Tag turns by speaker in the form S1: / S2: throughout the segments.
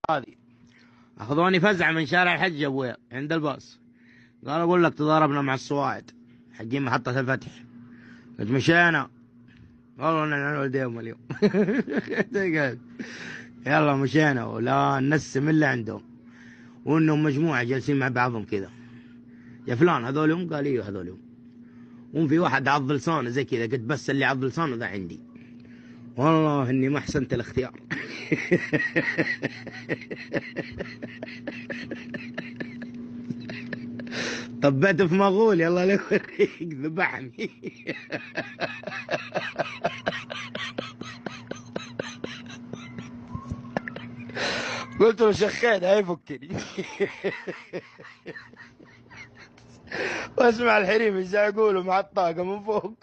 S1: هذه اخذوني فزعه من شارع الحج ابويا عند الباص. قال اقول لك تضاربنا مع الصواعد حقين محطة الفتح. قلت مشينا. والله انا ولديهم اليوم. يلا مشينا ولا نسم الا عندهم، وانهم مجموعة جالسين مع بعضهم كذا. يا فلان هذول هم؟ قال ايوه هذول هم. في واحد عض لسانه زي كذا، قلت بس اللي عض لسانه ذا عندي. والله اني ما احسنت الاختيار. طبيت في مغول يلا لو ذبحني. قلت له شخيت هيفكني. واسمع الحريم ايش يقولوا مع الطاقة من فوق.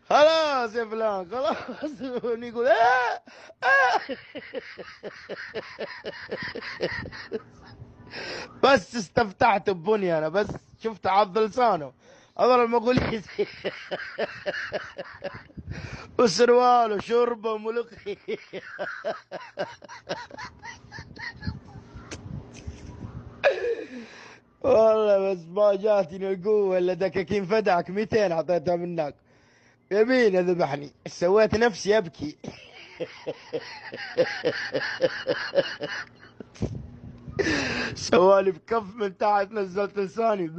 S1: خلاص يا فلان خلاص. يقول بس استفتحت ببني انا، بس شفت عض لسانه هذول المغوليز. وسروال وشوربه وملوخيه. والله بس ما جاتني القوه الا دكاكين فدعك 200 اعطيتها منك. يمين ذبحني، سويت نفسي ابكي. سوالي بكف من تحت، نزلت لساني.